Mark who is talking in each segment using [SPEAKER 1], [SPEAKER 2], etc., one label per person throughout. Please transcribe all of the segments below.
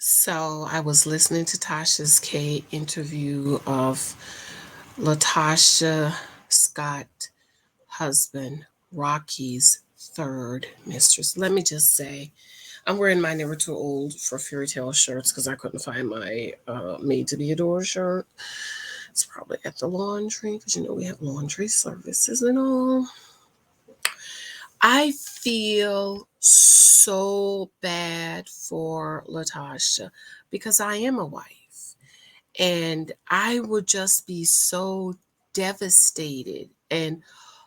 [SPEAKER 1] So I was listening to Tasha's K interview of Latasha Scott husband, Rocky's third mistress. Let me just say, I'm wearing my Never Too Old for Fairy Tale shirts because I couldn't find my Made to Be Adored shirt. It's probably at the laundry because we have laundry services and all. I feel so bad for Latasha because I am a wife and I would just be so devastated and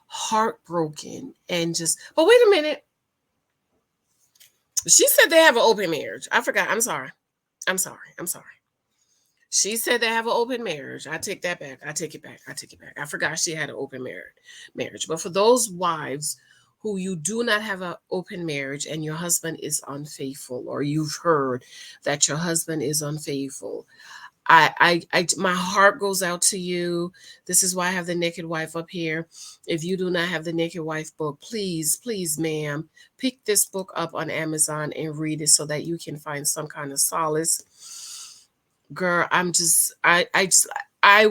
[SPEAKER 1] heartbroken and just, but wait a minute. She said they have an open marriage. I forgot. I'm sorry. I'm sorry. I'm sorry. She said they have an open marriage. I take that back. I take it back. I take it back. I forgot she had an open marriage. But for those wives who you do not have an open marriage and your husband is unfaithful, or you've heard that your husband is unfaithful, my heart goes out to you. This is why I have the Naked Wife up here. If you do not have the Naked Wife book, please, please, ma'am, pick this book up on Amazon and read it so that you can find some kind of solace. Girl, I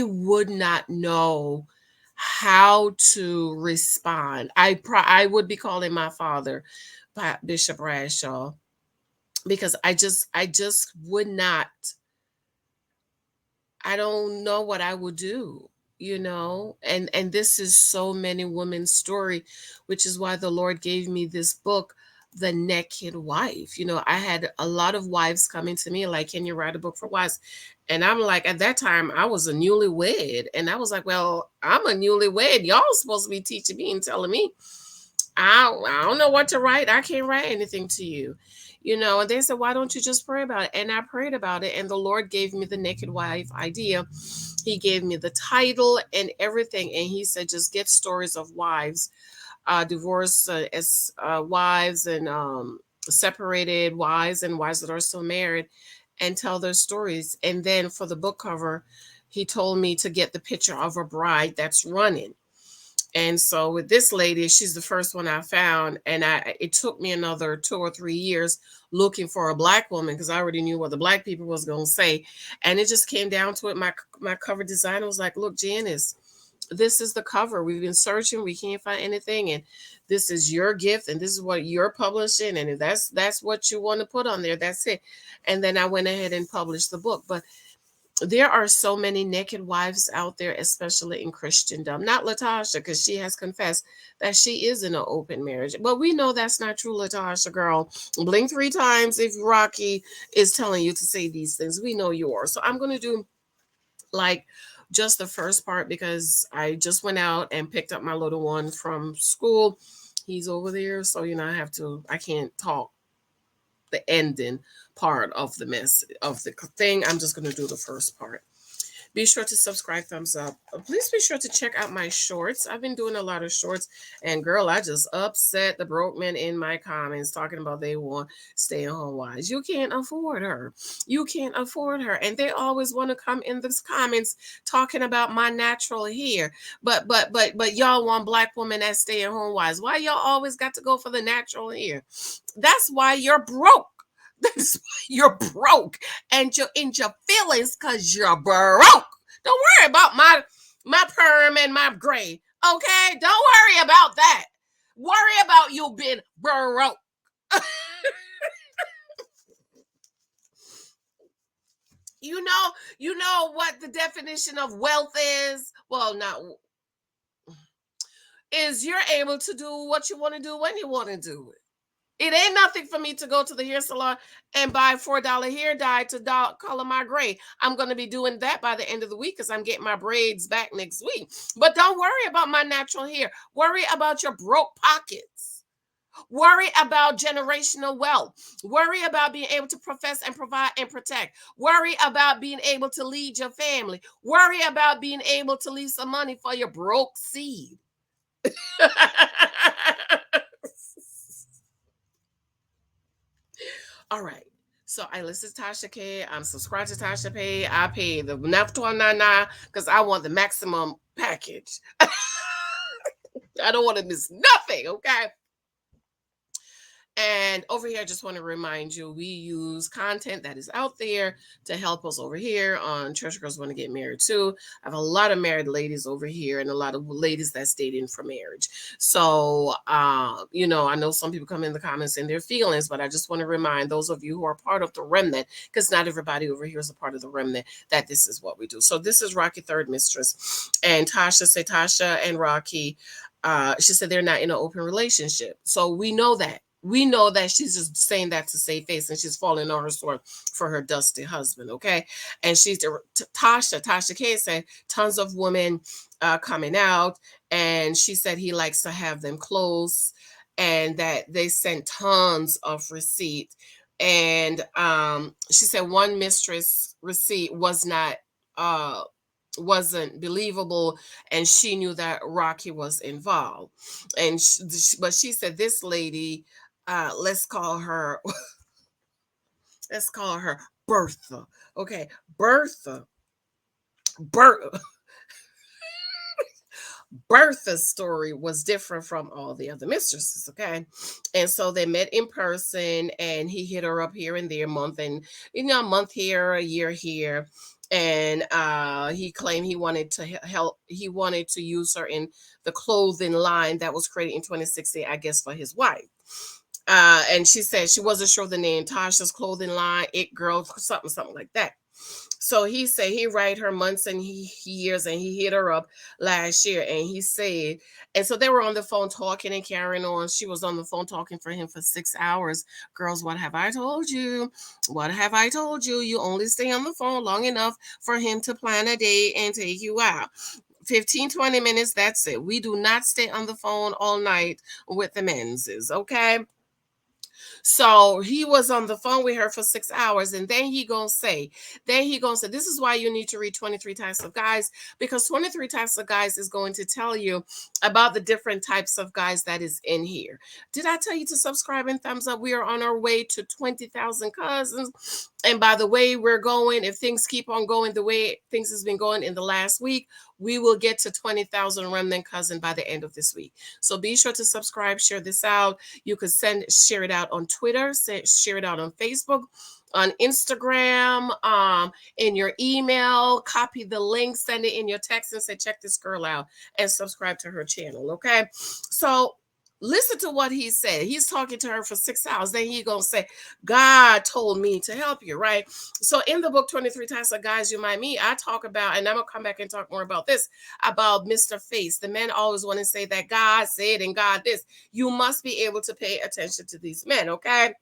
[SPEAKER 1] would not know how to respond. I would be calling my father, Bishop Bradshaw, because I just would not. I don't know what I would do, and this is so many women's story, which is why the Lord gave me this book, The Naked Wife. I had a lot of wives coming to me like, can you write a book for wives? And I'm like, at that time I was a newlywed, and I was like, well, I'm a newlywed, y'all supposed to be teaching me and telling me I don't know what to write. I can't write anything to you. And they said, why don't you just pray about it? And I prayed about it, and the Lord gave me the Naked Wife idea. He gave me the title and everything. And he said, just get stories of wives, divorced as wives, and separated wives, and wives that are still married, and tell their stories. And then for the book cover, he told me to get the picture of a bride that's running. And so with this lady, she's the first one I found, and it took me another 2 or 3 years looking for a black woman because I already knew what the black people was gonna say, and it just came down to it. My cover designer was like, "Look, Janice, this is the cover. We've been searching, we can't find anything, and this is your gift, and this is what you're publishing, and if that's what you want to put on there, that's it." And then I went ahead and published the book, but there are so many naked wives out there, especially in Christendom. Not Latasha, because she has confessed that she is in an open marriage. But we know that's not true, Latasha, girl. Blink 3 times if Rocky is telling you to say these things. We know you are. So I'm going to do like just the first part because I just went out and picked up my little one from school. He's over there. So, I can't talk the ending part of the mess of the thing. I'm just going to do the first part. Be sure to subscribe, thumbs up. Please be sure to check out my shorts. I've been doing a lot of shorts, and girl, I just upset the broke men in my comments talking about they want stay-at-home wives. You can't afford her. You can't afford her, and they always want to come in these comments talking about my natural hair. But y'all want black women as stay-at-home wives. Why y'all always got to go for the natural hair? That's why you're broke. That's why you're broke, and you're in your feelings because you're broke. Don't worry about my perm and my gray. Okay? Don't worry about that. Worry about you being broke. You know what the definition of wealth is? Well, not is you're able to do what you want to do when you want to do it. It ain't nothing for me to go to the hair salon and buy $4 hair dye to color my gray. I'm going to be doing that by the end of the week because I'm getting my braids back next week. But don't worry about my natural hair. Worry about your broke pockets. Worry about generational wealth. Worry about being able to profess and provide and protect. Worry about being able to lead your family. Worry about being able to leave some money for your broke seed. All right. So I listen to Tasha K. I'm subscribed to Tasha Pay. I pay the $9.99 because I want the maximum package. I don't want to miss nothing, okay? And over here, I just want to remind you, we use content that is out there to help us over here on Church Girls Want to Get Married Too. I have a lot of married ladies over here and a lot of ladies that's dating for marriage. So, I know some people come in the comments and their feelings, but I just want to remind those of you who are part of the remnant, because not everybody over here is a part of the remnant, that this is what we do. So this is Rocky Third Mistress, and Tasha and Rocky, she said they're not in an open relationship. So we know that she's just saying that to save face, and she's falling on her sword for her dusty husband. Okay. And Tasha K said tons of women coming out, and she said he likes to have them close, and that they sent tons of receipt. And she said one mistress receipt wasn't believable, and she knew that Rocky was involved. And but she said this lady, let's call her Bertha. Okay, Bertha. Ber- Bertha's story was different from all the other mistresses, okay? And so they met in person, and he hit her up here and there, a month here, a year here. And he claimed he wanted to help, he wanted to use her in the clothing line that was created in 2016, I guess, for his wife. And she said she wasn't sure the name, Tasha's clothing line, It Girl, something like that. So he said he write her months and years, and he hit her up last year, and he said, and so they were on the phone talking and carrying on. She was on the phone talking for him for 6 hours. Girls, what have I told you? What have I told you? You only stay on the phone long enough for him to plan a date and take you out. 15-20 minutes, that's it. We do not stay on the phone all night with the menses, okay? So he was on the phone with her for 6 hours, and then he gonna say, this is why you need to read 23 Types of Guys, because 23 Types of Guys is going to tell you about the different types of guys that is in here. Did I tell you to subscribe and thumbs up? We are on our way to 20,000 cousins. And by the way we're going, if things keep on going the way things has been going in the last week, we will get to 20,000 remnant cousin by the end of this week. So be sure to subscribe, share this out. You could share it out on Twitter, share it out on Facebook, on Instagram, in your email, copy the link, send it in your text, and say, check this girl out, and subscribe to her channel. Okay. So listen to what he said. He's talking to her for 6 hours. Then he gonna say, God told me to help you, right? So in the book 23 Types of Guys You Might Meet, I talk about, and I'm gonna come back and talk more about this, about Mr. Face. The men always want to say that God said and God this. You must be able to pay attention to these men, okay?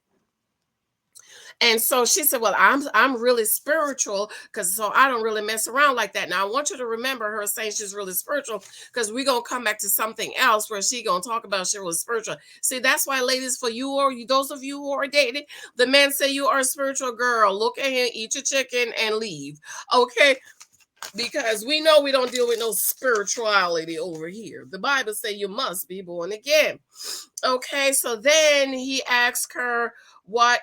[SPEAKER 1] And so she said, well, I'm really spiritual, because so I don't really mess around like that. Now I want you to remember her saying she's really spiritual, because we're gonna come back to something else where she gonna talk about she was spiritual. See, that's why, ladies, for you, or you, those of you who are dating, the men say you are a spiritual girl. Look at him, eat your chicken, and leave. Okay. Because we know we don't deal with no spirituality over here. The Bible say you must be born again. Okay, so then he asked her what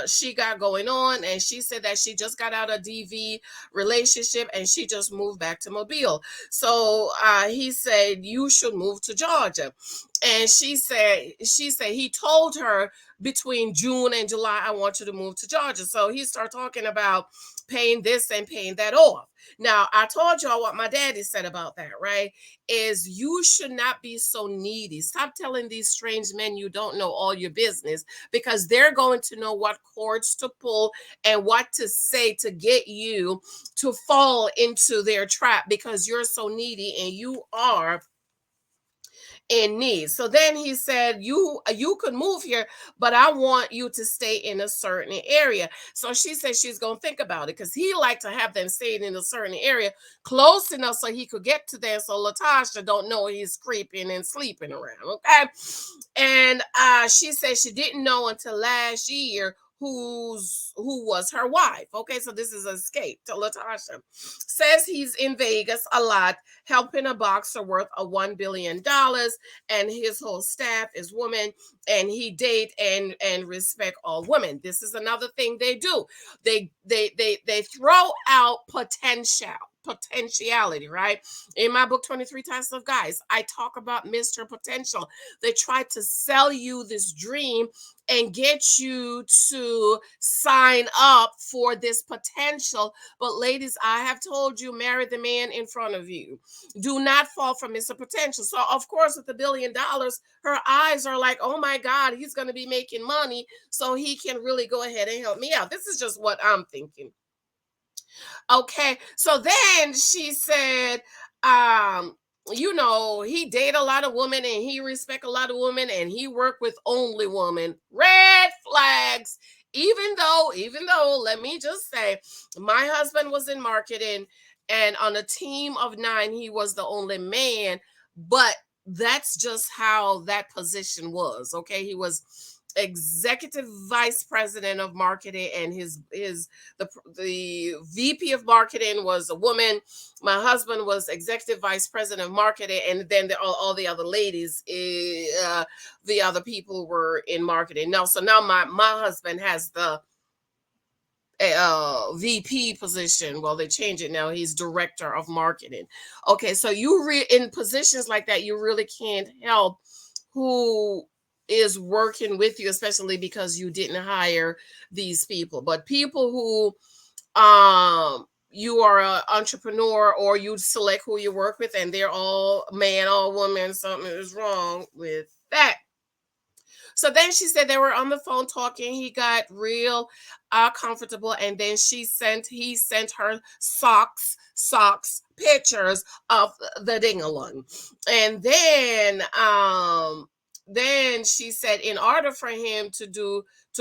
[SPEAKER 1] she got going on, and she said that she just got out of DV relationship, and she just moved back to Mobile. So he said you should move to Georgia. And she said he told her between June and July, I want you to move to Georgia. So he started talking about paying this and paying that off. Now, I told y'all what my daddy said about that, right? Is you should not be so needy. Stop telling these strange men you don't know all your business, because they're going to know what cords to pull and what to say to get you to fall into their trap, because you're so needy and you are in need. So then he said, you could move here, but I want you to stay in a certain area. So she said she's gonna think about it, because he liked to have them staying in a certain area close enough so he could get to there, so Latasha don't know he's creeping and sleeping around. Okay. And she said she didn't know until last year who was her wife. Okay, so this is Xscape to Latasha. Says he's in Vegas a lot, helping a boxer worth of $1 billion, and his whole staff is women, and he date and respect all women. This is another thing they do. They throw out potential. potentiality, right? In my book, 23 Types of Guys, I talk about Mr. Potential. They try to sell you this dream and get you to sign up for this potential. But ladies, I have told you, marry the man in front of you. Do not fall for Mr. Potential. So of course, with $1 billion, her eyes are like, oh my God, he's going to be making money, so he can really go ahead and help me out. This is just what I'm thinking. Okay, so then she said, he date a lot of women and he respect a lot of women and he work with only women. Red flags. Even though, let me just say, my husband was in marketing and on a team of 9, he was the only man, but that's just how that position was. Okay, he was executive vice president of marketing, and the VP of marketing was a woman. My husband was executive vice president of marketing, and then all the other ladies, the other people were in marketing. Now my husband has the VP position. Well, they change it now. He's director of marketing. Okay, so in positions like that, you really can't help who is working with you, especially because you didn't hire these people. But people who you are an entrepreneur, or you select who you work with and they're all man, all woman, something is wrong with that. So then she said they were on the phone talking. He got real comfortable, and then he sent her socks pictures of the dingalung. And then she said in order for him to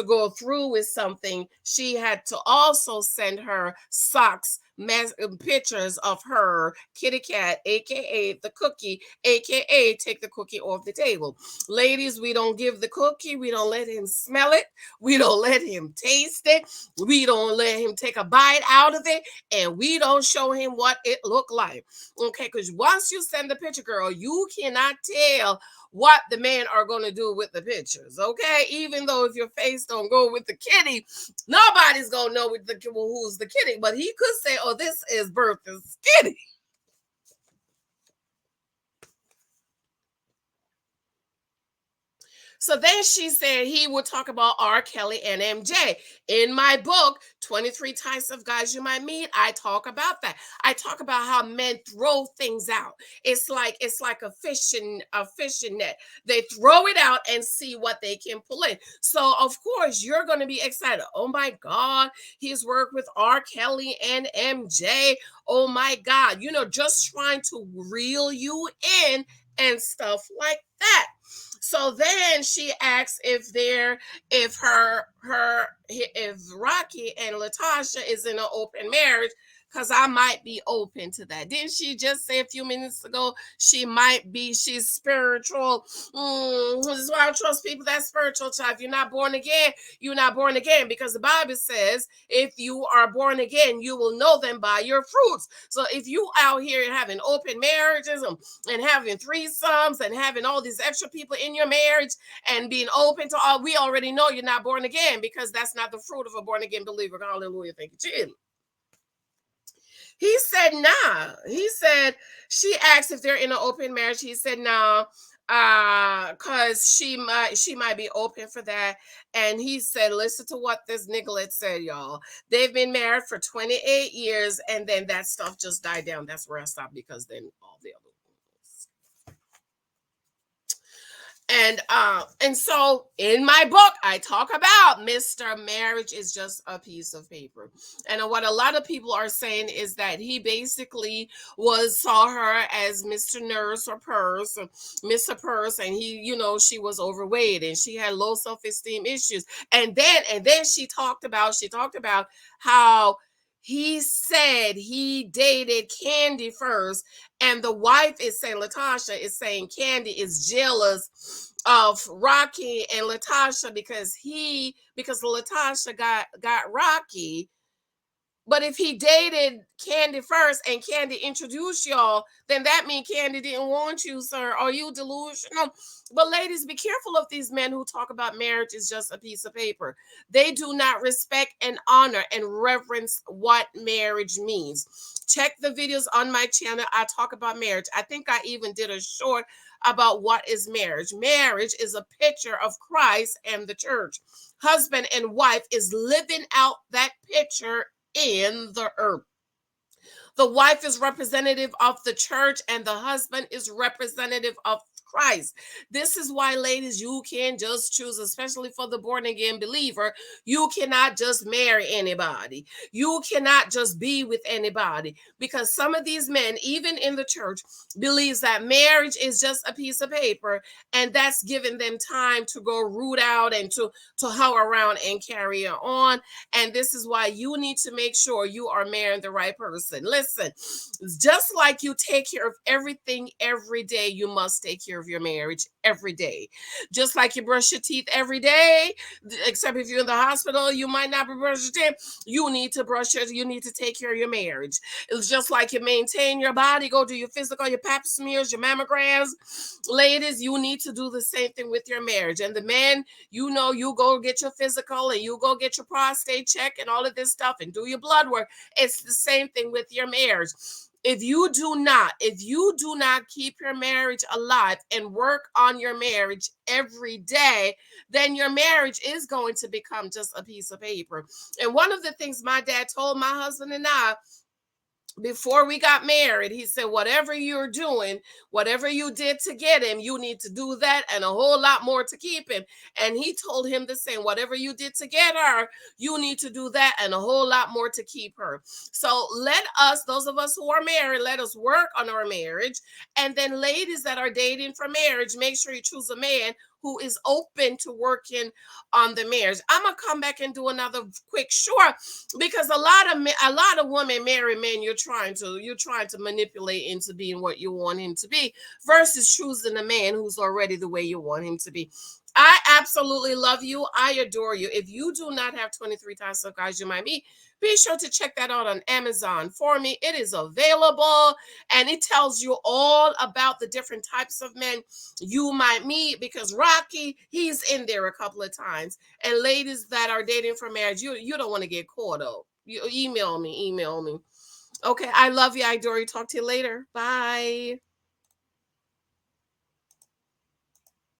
[SPEAKER 1] go through with something, she had to also send her pictures of her kitty cat, aka the cookie, aka take the cookie off the table. Ladies, we don't give the cookie, we don't let him smell it, we don't let him taste it, we don't let him take a bite out of it, and we don't show him what it looked like. Okay, because once you send the picture, girl, you cannot tell what the men are going to do with the pictures. Okay, even though if your face don't go with the kitty, nobody's going to know who's the kitty, but he could say, oh, this is Bertha's kitty. So then she said he would talk about R. Kelly and MJ. In my book, 23 Types of Guys You Might Meet, I talk about that. I talk about how men throw things out. It's like a fishing net. They throw it out and see what they can pull in. So of course you're going to be excited. Oh my God, he's worked with R. Kelly and MJ. Oh my God, just trying to reel you in and stuff like that. So then she asks if Rocky and Latasha is in an open marriage, because I might be open to that. Didn't she just say a few minutes ago she's spiritual? This is why I don't trust people that's spiritual. Child. If you're not born again, you're not born again, because the Bible says if you are born again, you will know them by your fruits. So if you out here having open marriages and having threesomes and having all these extra people in your marriage and being open to all, we already know you're not born again, because that's not the fruit of a born again believer. Hallelujah. Thank you, Jesus. He said, nah. He said, she asked if they're in an open marriage. He said, no, because she might be open for that. And he said, listen to what this niglet said, y'all. They've been married for 28 years, and then that stuff just died down. That's where I stopped, because then all the other. And so in my book, I talk about Mr. Marriage is just a piece of paper. And what a lot of people are saying is that he basically saw her as Mr. Nurse or Purse, or Mr. Purse, and she was overweight and she had low self-esteem issues. And then she talked about how he said he dated Candy first, and the wife is saying, Latasha is saying Candy is jealous of Rocky and Latasha because Latasha got Rocky But if he dated Candy first and Candy introduced y'all, then that means Candy didn't want you, sir. Are you delusional? But ladies, be careful of these men who talk about marriage is just a piece of paper. They do not respect and honor and reverence what marriage means. Check the videos on my channel. I talk about marriage. I think I even did a short about what is marriage. Marriage is a picture of Christ and the church. Husband and wife is living out that picture in the earth. The wife is representative of the church, and the husband is representative of Christ. This is why, ladies, you can't just choose, especially for the born again believer. You cannot just marry anybody. You cannot just be with anybody, because some of these men, even in the church, believes that marriage is just a piece of paper, and that's giving them time to go root out and to hoe around and carry on. And this is why you need to make sure you are marrying the right person. Listen, just like you take care of everything every day, you must take care of your marriage every day. Just like you brush your teeth every day, except if you're in the hospital, you might not be brushing your teeth. You need to you need to take care of your marriage. It's just like you maintain your body, go do your physical, your pap smears, your mammograms. Ladies, you need to do the same thing with your marriage. And the men, you go get your physical and you go get your prostate check and all of this stuff and do your blood work. It's the same thing with your marriage. If you do not keep your marriage alive and work on your marriage every day, then your marriage is going to become just a piece of paper. And one of the things my dad told my husband and I before we got married, he said, whatever you're doing, whatever you did to get him, you need to do that and a whole lot more to keep him. And he told him the same, whatever you did to get her, you need to do that and a whole lot more to keep her. So let us, those of us who are married, let us work on our marriage. And then ladies that are dating for marriage, make sure you choose a man who is open to working on the marriage. I'm gonna come back and do another quick short, because a lot of women marry men you're trying to manipulate into being what you want him to be, versus choosing a man who's already the way you want him to be. I absolutely love you. I adore you. If you do not have 23 types of guys you might meet, be sure to check that out on Amazon for me. It is available and it tells you all about the different types of men you might meet, because Rocky, he's in there a couple of times. And ladies that are dating for marriage, you don't want to get caught up. You email me. Okay, I love you. I adore you. Talk to you later. Bye.